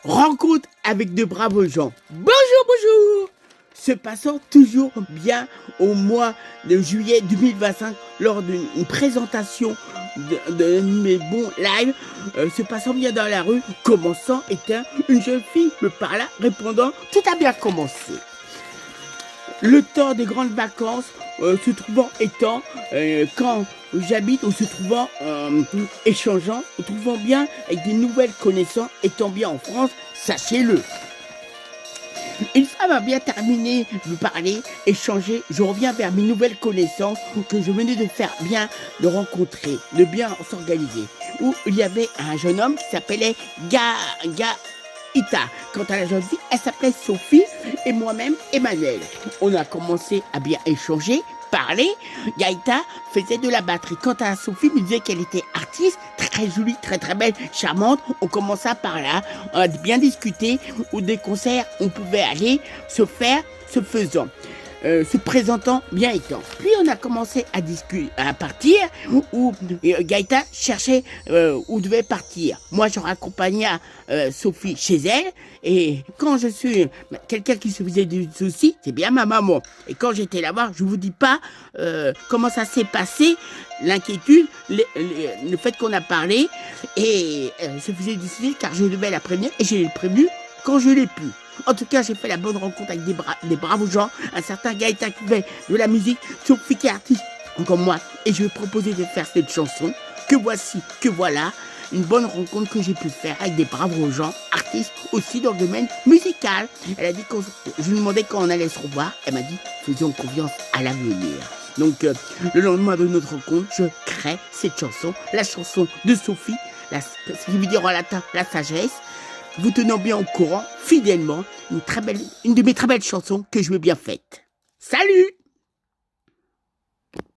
Rencontre avec de bravos gens. Bonjour, bonjour. Se passant toujours bien au mois de juillet 2025 lors d'une présentation de mes bons live, se passant bien dans la rue, commençant étant une jeune fille me parla répondant tout a bien commencé. Le temps des grandes vacances se trouvant étant quand j'habite ou se trouvant échangeant, se trouvant bien avec des nouvelles connaissances, étant bien en France, sachez-le. Une fois m'a bien terminé de parler, échanger, je reviens vers mes nouvelles connaissances que je venais de faire bien, de rencontrer, de bien s'organiser. Où il y avait un jeune homme qui s'appelait Gaïta. Quant à la jeune fille, elle s'appelait Sophie et moi-même Emmanuel. On a commencé à bien échanger, parler. Gaïta faisait de la batterie. Quant à Sophie, me disait qu'elle était artiste, très jolie, très belle, charmante. On commença par là, on a bien discuté, où des concerts on pouvait aller se faire, se faisant. Se présentant bien étant. Puis on a commencé à discuter, à partir, où Gaïta cherchait où devait partir. Moi je raccompagnais Sophie chez elle, et quand je suis quelqu'un qui se faisait du souci, c'est bien ma maman. Et quand j'étais là-bas, je vous dis pas comment ça s'est passé, l'inquiétude, le fait qu'on a parlé, et se faisait du souci car je devais la prévenir, et je l'ai prévenu quand je l'ai pu. En tout cas, j'ai fait la bonne rencontre avec des bravos gens, un certain Gaïta qui fait de la musique, Sophie qui est artiste comme moi, et je vais proposer de faire cette chanson, que voici, que voilà, une bonne rencontre que j'ai pu faire avec des bravos gens, artistes aussi dans le domaine musical. Elle a dit je lui demandais quand on allait se revoir, elle m'a dit, faisons confiance à l'avenir. Donc, le lendemain de notre rencontre, je crée cette chanson, la chanson de Sophie, ce qui veut dire en latin la sagesse, vous tenant bien au courant, fidèlement, une de mes très belles chansons que je veux bien faite. Salut!